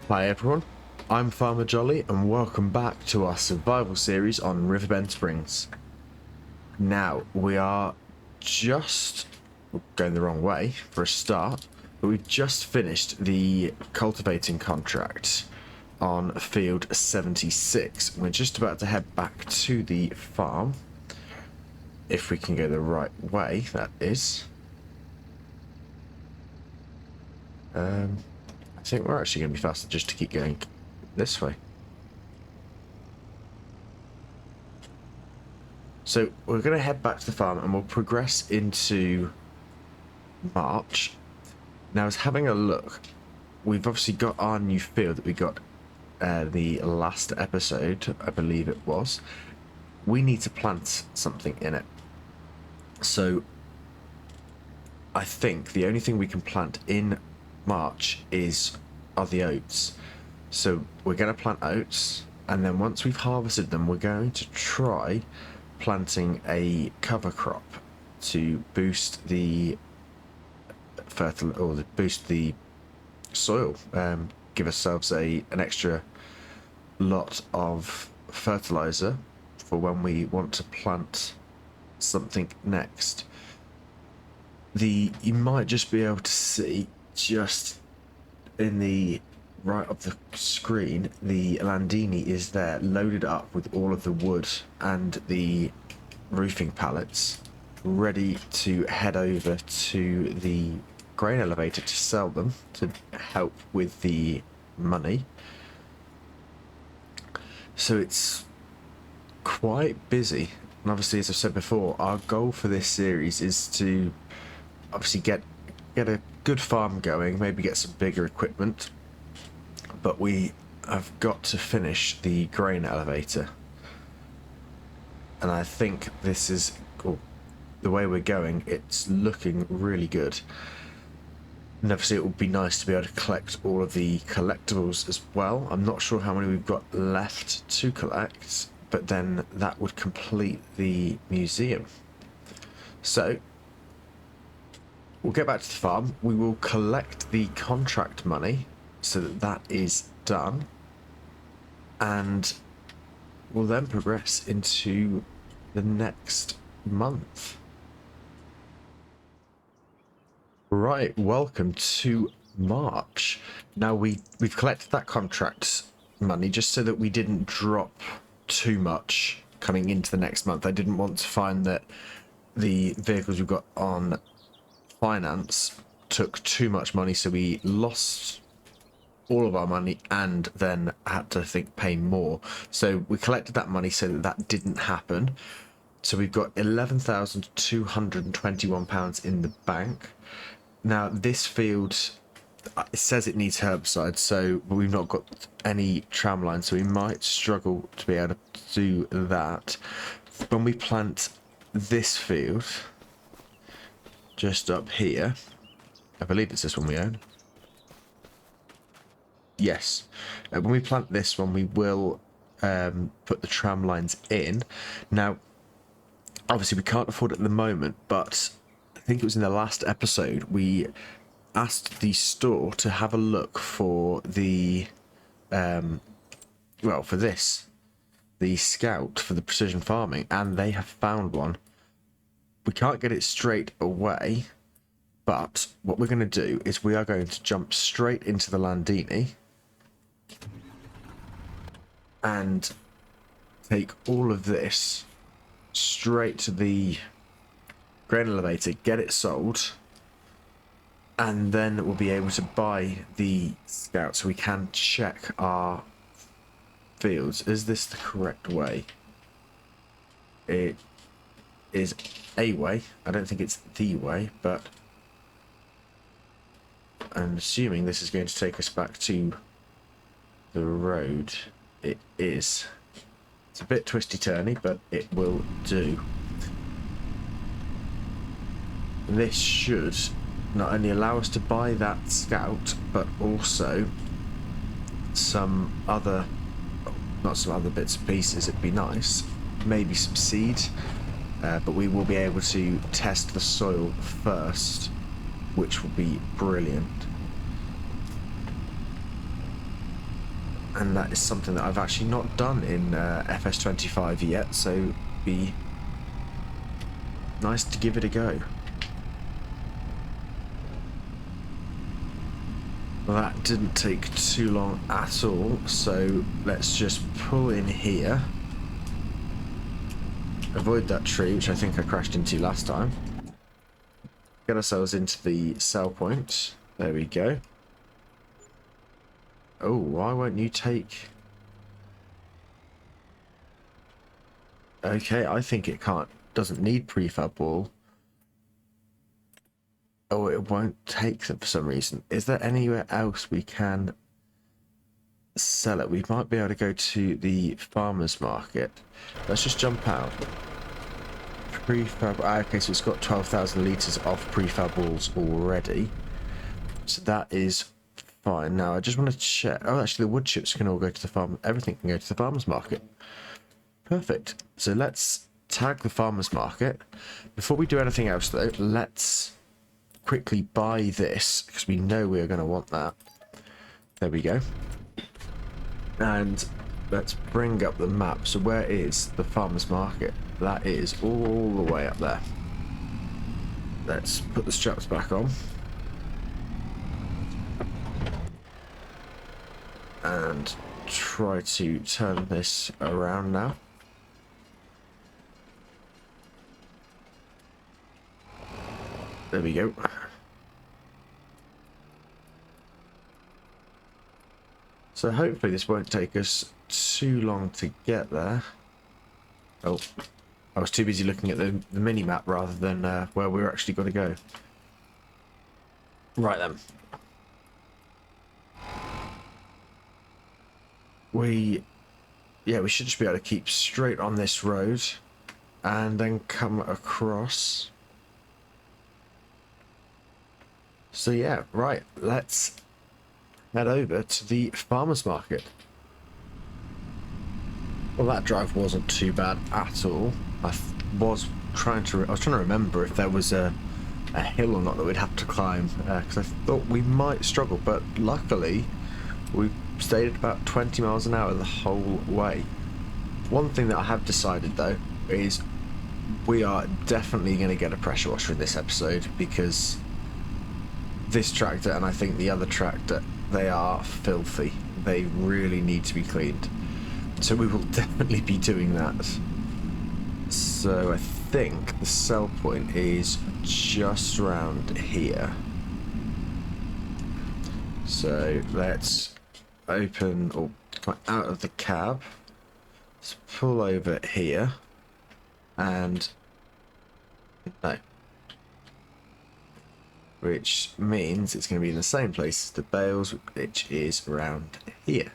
Hi everyone, I'm Farmer Jolly and welcome back to our survival series on Riverbend Springs. Now, we are just going the wrong way for a start, but we've just finished the cultivating contract on field 76. We're just about to head back to the farm, if we can go the right way, that is. I think we're actually going to be faster just to keep going this way. So we're going to head back to the farm and we'll progress into March. Now, I was having a look. We've obviously got our new field that we got the last episode, I believe it was. We need to plant something in it. So I think the only thing we can plant in March are the oats. So we're going to plant oats, and then once we've harvested them, we're going to try planting a cover crop to boost the boost the soil, give ourselves an extra lot of fertilizer for when we want to plant something next. You might just be able to see just in the right of the screen, the Landini is there loaded up with all of the wood and the roofing pallets ready to head over to the grain elevator to sell them to help with the money. So it's quite busy, and obviously, as I've said before, our goal for this series is to obviously get a good farm going, maybe get some bigger equipment, but we have got to finish the grain elevator. And I think this is the way we're going, it's looking really good. And obviously it would be nice to be able to collect all of the collectibles as well. I'm not sure how many we've got left to collect, but then that would complete the museum. So we'll get back to the farm. We will collect the contract money so that is done, and we'll then progress into the next month. Right, welcome to March. Now we've collected that contract money just so that we didn't drop too much coming into the next month. I didn't want to find that the vehicles we've got on finance took too much money, so we lost all of our money and then had to pay more. So we collected that money so that didn't happen. So we've got £11,221 in the bank. Now this field, it says it needs herbicide, so we've not got any tramline, so we might struggle to be able to do that. When we plant this field just up here, I believe it's this one we own. Yes, when we plant this one, we will put the tram lines in. Now, obviously, we can't afford it at the moment, but I think it was in the last episode we asked the store to have a look for the for this, the Scout for the precision farming, and they have found one. We can't get it straight away, but what we're going to do is we are going to jump straight into the Landini and take all of this straight to the grain elevator, get it sold, and then we'll be able to buy the Scout so we can check our fields. Is this the correct way? It is a way. I don't think it's the way, but I'm assuming this is going to take us back to the road. It is. It's a bit twisty-turny, but it will do. This should not only allow us to buy that Scout, but also some other, not some other bits and pieces. It'd be nice. Maybe some seed, but we will be able to test the soil first, which will be brilliant. and that is something that I've actually not done in FS25 yet, so it'd be nice to give it a go. Well, that didn't take too long at all, so let's just pull in here. Avoid that tree, which I think I crashed into last time. Get ourselves into the sell point. There we go. Oh, why won't you take... Okay, I think it doesn't need prefab wall. Oh, it won't take them for some reason. Is there anywhere else we can sell it? We might be able to go to the farmer's market. Let's just jump out. Prefab. Okay, so it's got 12,000 litres of prefab walls already. So that is fine. Now, I just want to check. Oh, actually, the wood chips can all go to the farm. Everything can go to the farmer's market. Perfect. So let's tag the farmer's market. Before we do anything else, though, let's quickly buy this, because we know we're going to want that. There we go. And let's bring up the map. So where is the farmer's market? That is all the way up there. Let's put the straps back on. And try to turn this around now. There we go. So hopefully this won't take us too long to get there. Oh, I was too busy looking at the mini-map rather than where we're actually going to go. Right then. We should just be able to keep straight on this road and then come across. So yeah, right, let's head over to the farmer's market. Well, that drive wasn't too bad at all. I was trying to remember if there was a hill or not that we'd have to climb, because I thought we might struggle, but luckily we stayed at about 20 miles an hour the whole way. One thing that I have decided though is we are definitely going to get a pressure washer in this episode, because this tractor and I think the other tractor, they are filthy. They really need to be cleaned. So we will definitely be doing that. So I think the sell point is just around here. So let's open or come out of the cab. Let's pull over here. And no. Which means it's going to be in the same place as the bales, which is around here.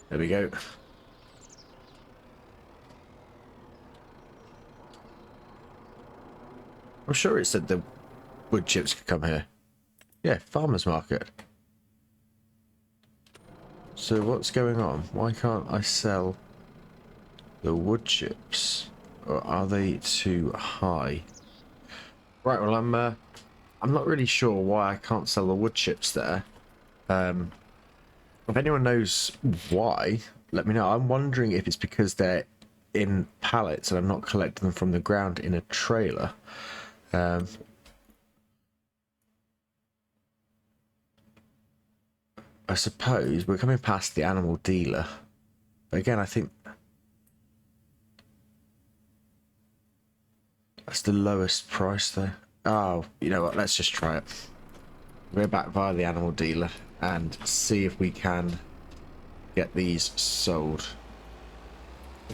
There we go. I'm sure it said the wood chips could come here. Yeah, farmer's market. So what's going on? Why can't I sell the wood chips? Or are they too high? Right, well I'm not really sure why I can't sell the wood chips there. If anyone knows why, let me know. I'm wondering if it's because they're in pallets and I'm not collecting them from the ground in a trailer. I suppose we're coming past the animal dealer. But again, I think that's the lowest price though. Oh, you know what? Let's just try it. We're back via the animal dealer and see if we can get these sold,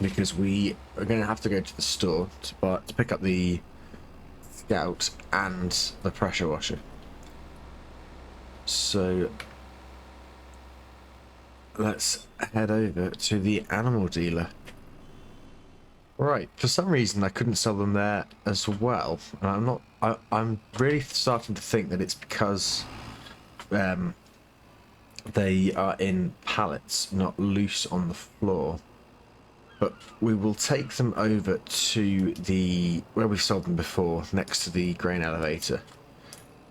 because we are going to have to go to the store to pick up the Scout and the pressure washer. So let's head over to the animal dealer. Right, for some reason I couldn't sell them there as well, and I'm really starting to think that it's because they are in pallets, not loose on the floor. But we will take them over to where we sold them before, next to the grain elevator.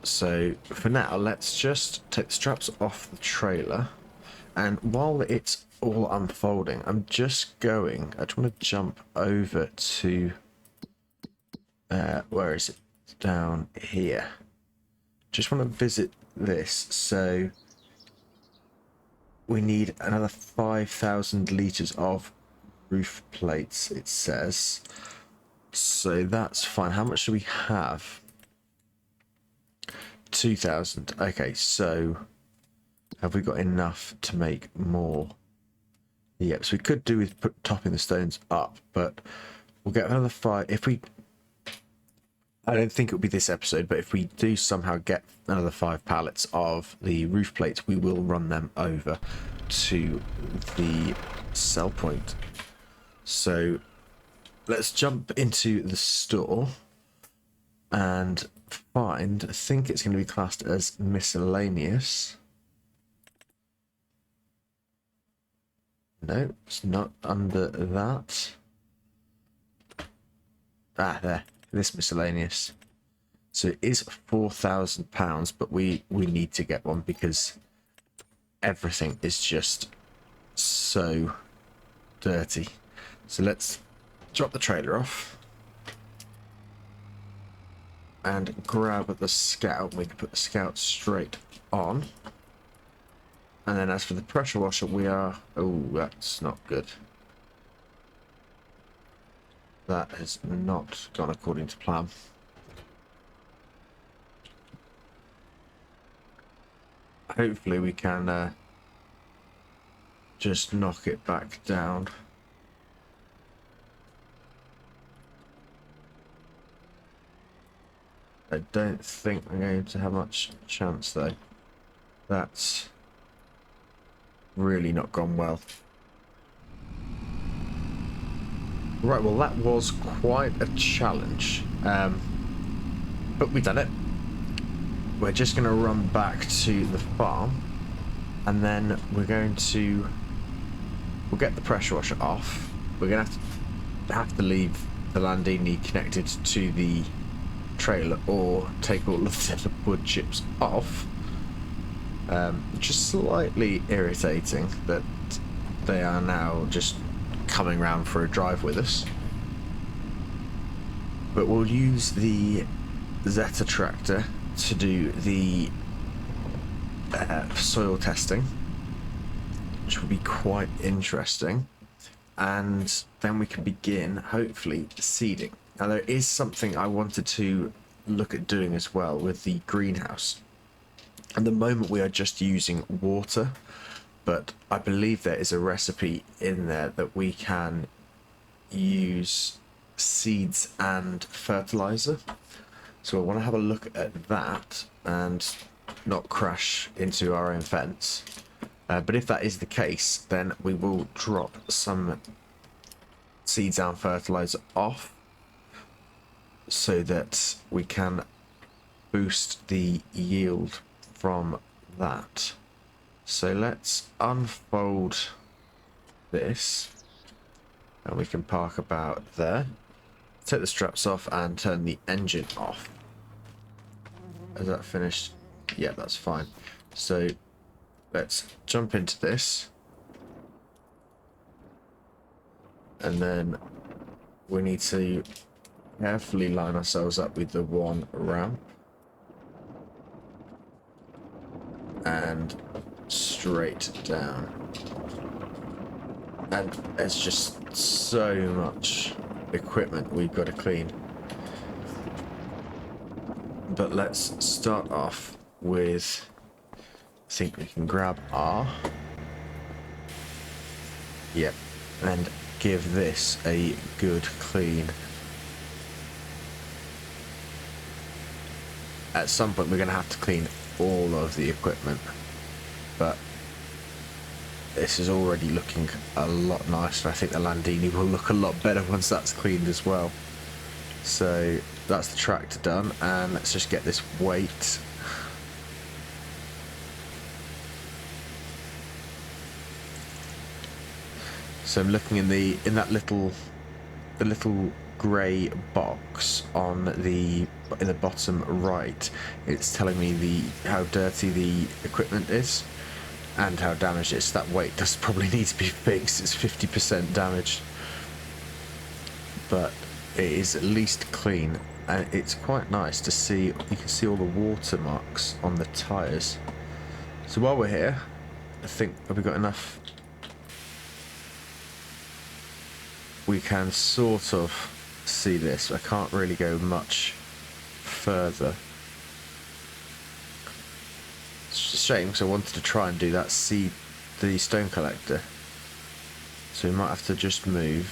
So for now, let's just take the straps off the trailer. And while it's all unfolding, I just want to jump over to, where is it? Down here. Just want to visit this. So we need another 5,000 litres of roof plates, it says. So that's fine. How much do we have? 2,000. Okay, so have we got enough to make more? Yep, so we could do with topping the stones up, but we'll get another 5. If we, I don't think it'll be this episode, but if we do somehow get another 5 pallets of the roof plates, we will run them over to the sell point. So let's jump into the store and find, I think it's going to be classed as miscellaneous. No, it's not under that. Ah, there. This miscellaneous. So it is £4,000, but we need to get one because everything is just so dirty. So let's drop the trailer off and grab the Scout. We can put the Scout straight on. And then as for the pressure washer, we are... Oh, that's not good. That has not gone according to plan. Hopefully we can just knock it back down. I don't think I'm going to have much chance though. That's really not gone well. Right, well that was quite a challenge, but we've done it. We're just going to run back to the farm, and then we'll get the pressure washer off. We're going to have to leave the Landini connected to the trailer or take all of the wood chips off. Which is slightly irritating that they are now just coming round for a drive with us. But we'll use the Zeta tractor to do the soil testing, which will be quite interesting, and then we can begin hopefully seeding. Now there is something I wanted to look at doing as well with the greenhouse. At the moment we are just using water, but I believe there is a recipe in there that we can use seeds and fertilizer. So I want to have a look at that and not crash into our own fence. But if that is the case, then we will drop some seeds and fertilizer off so that we can boost the yield from that. So let's unfold this and we can park about there. Take the straps off and turn the engine off. Is that finished? Yeah, that's fine. So let's jump into this. And then we need to carefully line ourselves up with the one ramp. And straight down. And there's just so much equipment we've got to clean. But let's start off with, I think we can grab R. Yep, and give this a good clean. At some point we're going to have to clean all of the equipment, but this is already looking a lot nicer. I think the Landini will look a lot better once that's cleaned as well. So that's the tractor done, and let's just get this weight. So I'm looking in that little grey box on the in the bottom right. It's telling me how dirty the equipment is and how damaged it is. That weight does probably need to be fixed. It's 50% damaged, but it is at least clean, and it's quite nice to see. You can see all the watermarks on the tyres. So while we're here, I think, have we got enough? We can sort of see this. I can't really go much further. It's a shame because I wanted to try and do that, see the stone collector. So we might have to just move.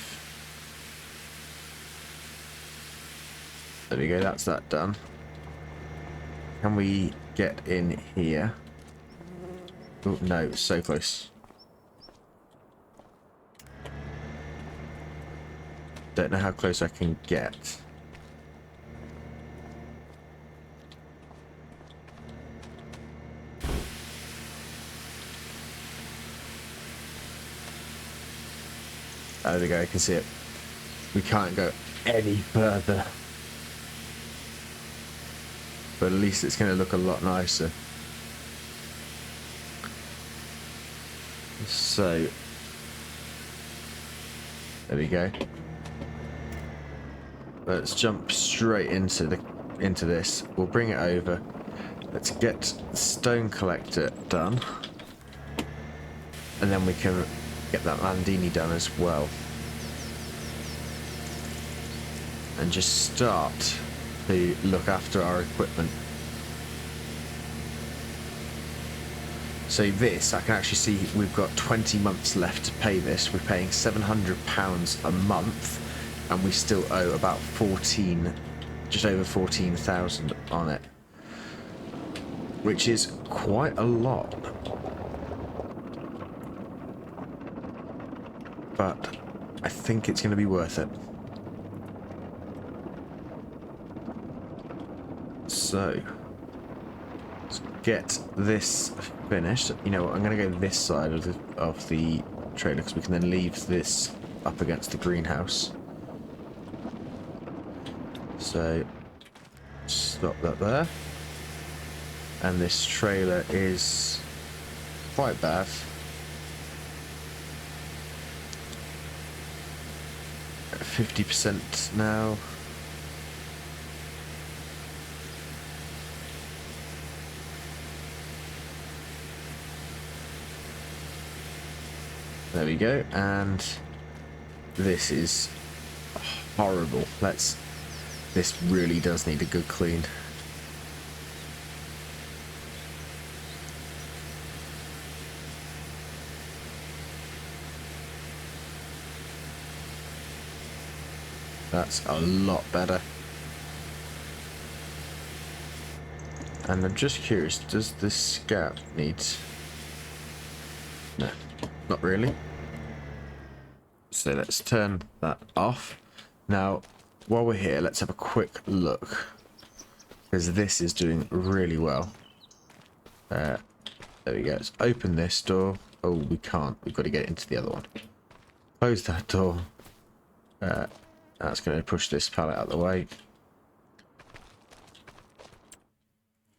There we go, that's that done. Can we get in here? Oh no, so close. Don't know how close I can get. Oh, there we go, I can see it. We can't go any further. But at least it's going to look a lot nicer. So, there we go. Let's jump straight into this. We'll bring it over. Let's get the stone collector done, and then we can get that Landini done as well, and just start to look after our equipment. So this, I can actually see we've got 20 months left to pay this. We're paying £700 a month, and we still owe about just over 14,000 on it, which is quite a lot. But I think it's going to be worth it. So let's get this finished. You know what, I'm going to go this side of the trailer because we can then leave this up against the greenhouse. So stop that there. And this trailer is quite bad. At 50% now. There we go, and this is horrible. This really does need a good clean. That's a lot better. And I'm just curious, does this Scout need... No, not really. So let's turn that off. Now, while we're here, let's have a quick look, because this is doing really well. There we go. Let's open this door. Oh, we can't. We've got to get into the other one. Close that door. That's going to push this pallet out of the way.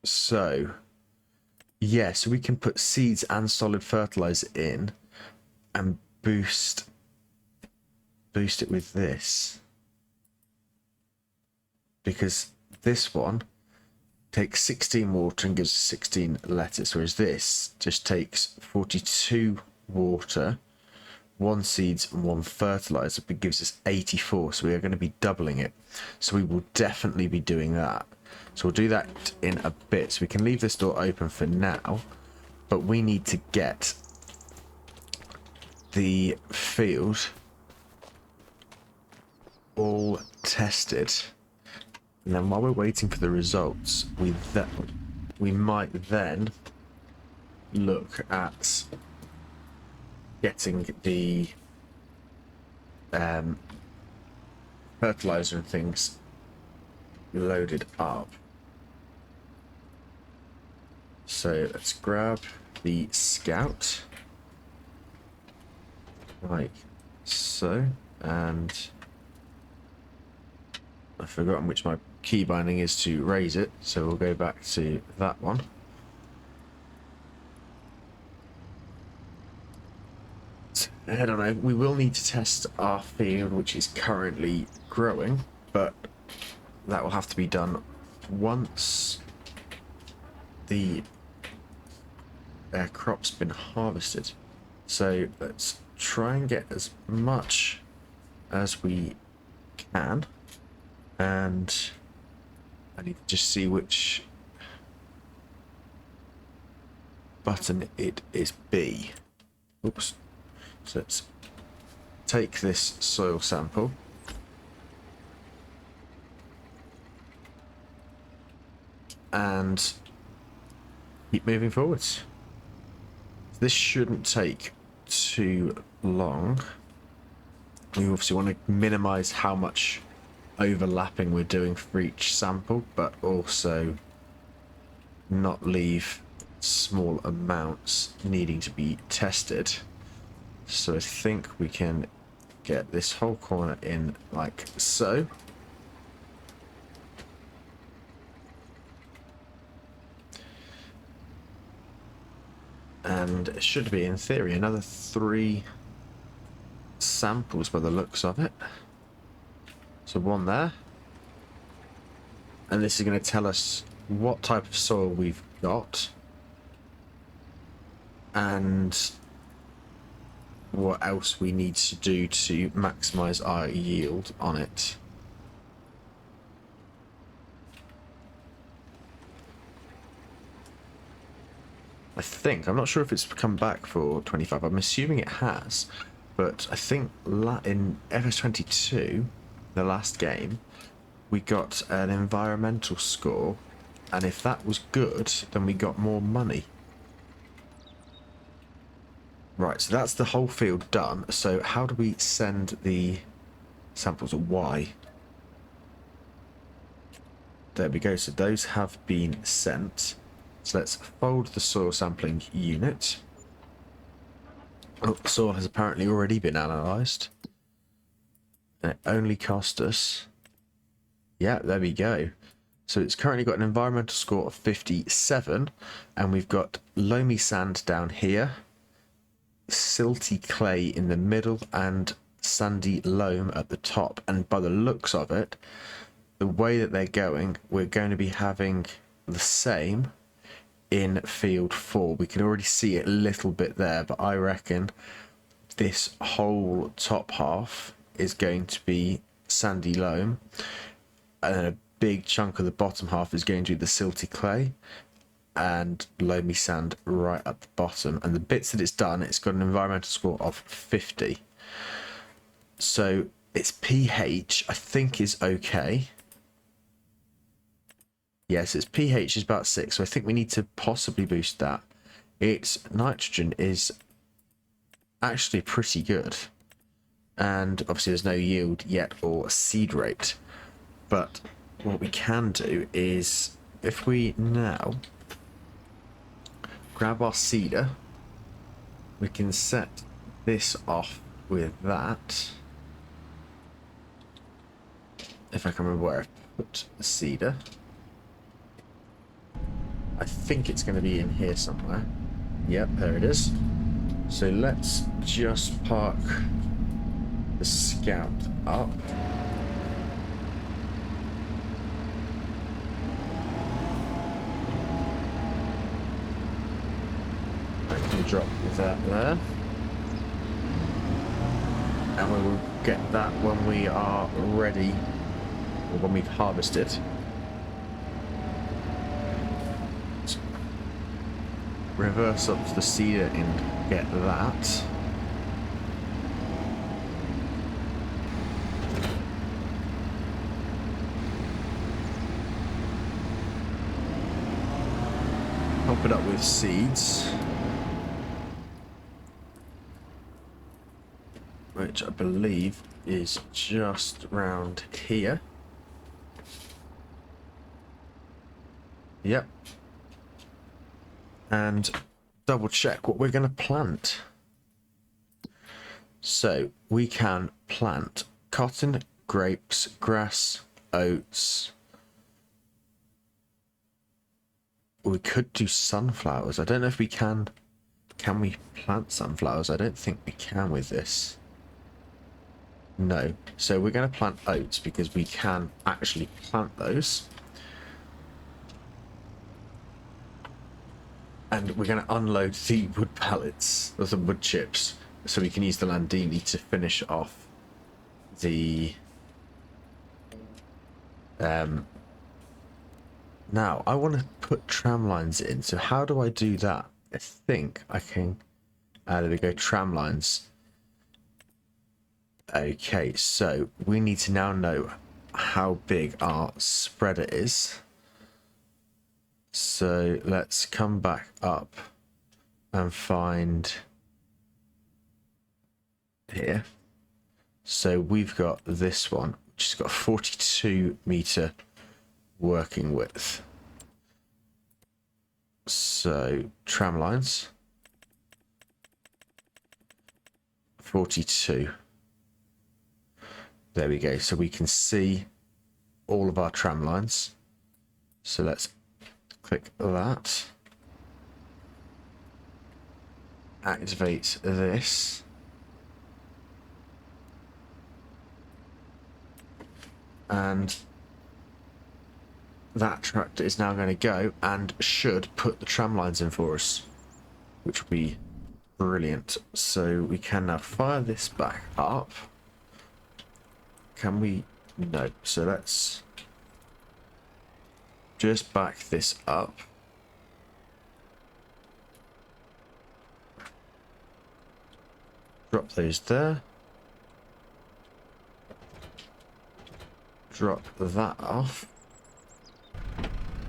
So, yeah, so we can put seeds and solid fertilizer in and boost it with this. Because this one takes 16 water and gives 16 lettuce, whereas this just takes 42 water, 1 seeds and 1 fertilizer, but gives us 84. So we are going to be doubling it. So we will definitely be doing that. So we'll do that in a bit. So we can leave this door open for now, but we need to get the field all tested. And then while we're waiting for the results, we might then look at getting the fertilizer and things loaded up. So let's grab the Scout like so, and I've forgotten which my key binding is to raise it, so we'll go back to that one. I don't know, we will need to test our field, which is currently growing, but that will have to be done once the crop's been harvested. So let's try and get as much as we can, and I need to just see which button it is B. Oops. So let's take this soil sample and keep moving forwards. This shouldn't take too long. We obviously want to minimize how much overlapping we're doing for each sample, but also not leave small amounts needing to be tested. So I think we can get this whole corner in like so. And it should be, in theory, another 3 samples by the looks of it. So one there. And this is going to tell us what type of soil we've got. And what else we need to do to maximize our yield on it. I think, I'm not sure if it's come back for 25, I'm assuming it has, but I think in Ep25, the last game, we got an environmental score, and if that was good, then we got more money. Right, so that's the whole field done. So how do we send the samples? Y? There we go. So those have been sent. So let's fold the soil sampling unit. Oh, the soil has apparently already been analysed. And it only cost us... Yeah, there we go. So it's currently got an environmental score of 57. And we've got loamy sand down here, silty clay in the middle, and sandy loam at the top. And by the looks of it, the way that they're going, we're going to be having the same in field 4. We can already see it a little bit there, but I reckon this whole top half is going to be sandy loam, and then a big chunk of the bottom half is going to be the silty clay and loamy sand right at the bottom. And the bits that it's done, it's got an environmental score of 50. So its pH, I think, is okay. Yes, its pH is about 6, so I think we need to possibly boost that. Its nitrogen is actually pretty good. And obviously there's no yield yet or seed rate. But what we can do is, if we now grab our seeder, we can set this off with that. If I can remember where I put the seeder. I think it's going to be in here somewhere. Yep, there it is. So let's just park the Scout up. I can drop that there. And we will get that when we are ready, or when we've harvested. Reverse up to the seeder and get that. Top it up with seeds, which I believe is just round here. Yep. And double check what we're going to plant. So we can plant cotton, grapes, grass, oats. We could do sunflowers. I don't know if we can. Can we plant sunflowers? I don't think we can with this. No. So we're going to plant oats because we can actually plant those. And we're going to unload the wood pallets, or the wood chips, so we can use the Landini to finish off the... Now, I want to put tram lines in, so how do I do that? I think I can... there we go, tram lines. Okay, so we need to now know how big our spreader is. So let's come back up and find here. So we've got this one, which has got a 42 meter working width. So tram lines, 42. There we go. So we can see all of our tram lines. So let's click that. Activate this. And that tractor is now going to go and should put the tram lines in for us, which will be brilliant. So we can now fire this back up. Can we? No. So let's just back this up. Drop those there. Drop that off.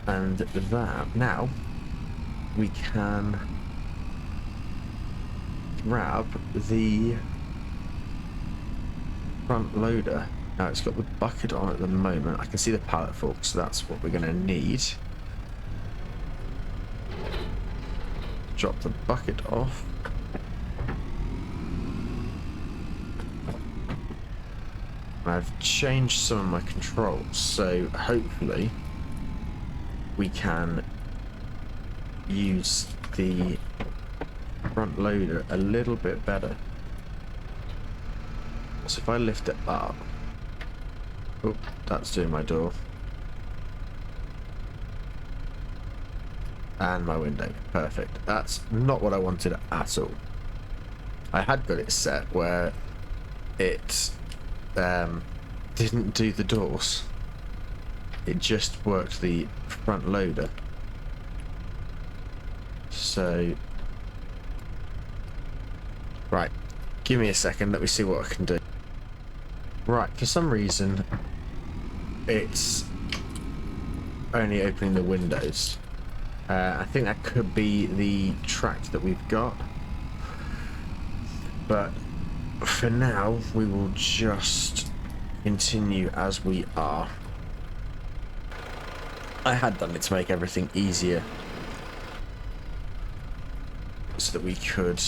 And that. Now, we can grab the front loader. Now, it's got the bucket on at the moment. I can see the pallet fork, so that's what we're going to need. Drop the bucket off. I've changed some of my controls, so hopefully we can use the front loader a little bit better. So if I lift it up, oh, that's doing my door and my window. Perfect. That's not what I wanted at all. I had got it set where it didn't do the doors. It just worked the front loader. So, right, give me a second, let me see what I can do. Right, for some reason it's only opening the windows. I think that could be the track that we've got, but for now we will just continue as we are. I had done it to make everything easier so that we could,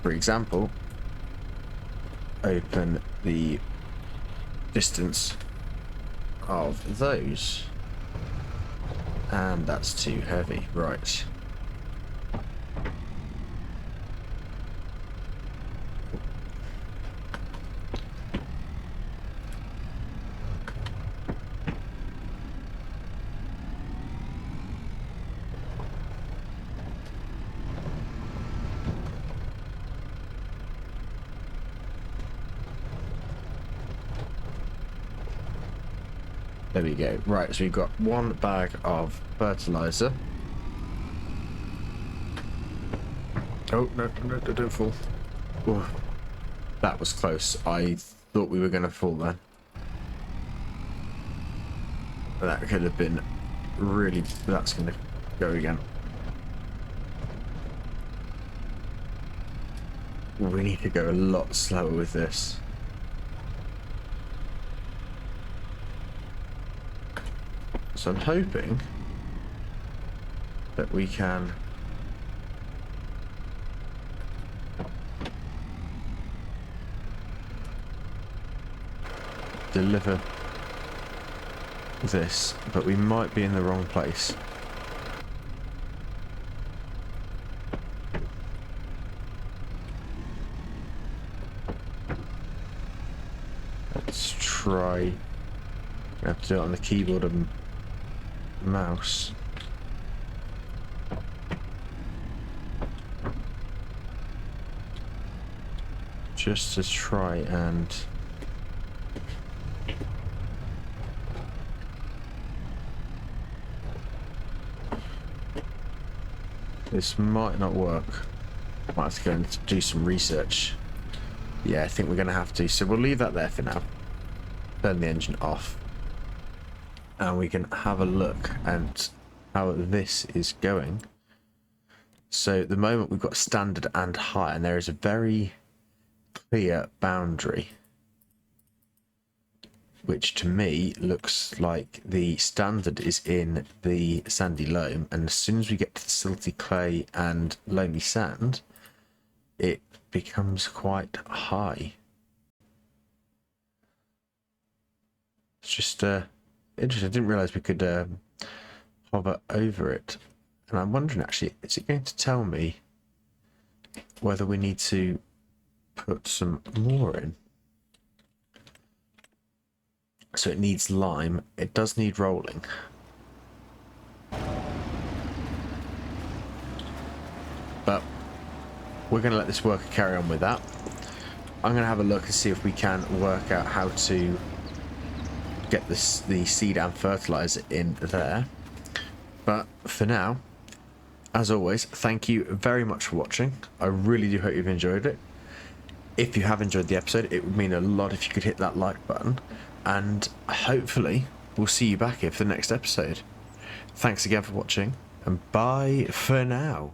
for example, open the distance of those, and that's too heavy. Right, there we go. Right, so we've got one bag of fertilizer. Oh, no, don't fall. Oh, that was close. I thought we were going to fall then. That could have been really... That's going to go again. We need to go a lot slower with this. So I'm hoping that we can deliver this, but we might be in the wrong place. Let's try. I have to do it on the keyboard and mouse. Just to try and this might not work. Might have to go and do some research. Yeah, I think we're going to have to. So we'll leave that there for now. Turn the engine off. And we can have a look at how this is going. So at the moment we've got standard and high, and there is a very clear boundary, which to me looks like the standard is in the sandy loam, and as soon as we get to the silty clay and loamy sand, it becomes quite high. It's just interesting. I didn't realise we could hover over it, and I'm wondering actually, is it going to tell me whether we need to put some more in? So it needs lime. It does need rolling. But we're going to let this worker carry on with that. I'm going to have a look and see if we can work out how to get the seed and fertilizer in there. But for now, as always, thank you very much for watching. I really do hope you've enjoyed it. If you have enjoyed the episode, it would mean a lot if you could hit that like button. And hopefully we'll see you back here for the next episode. Thanks again for watching, and bye for now.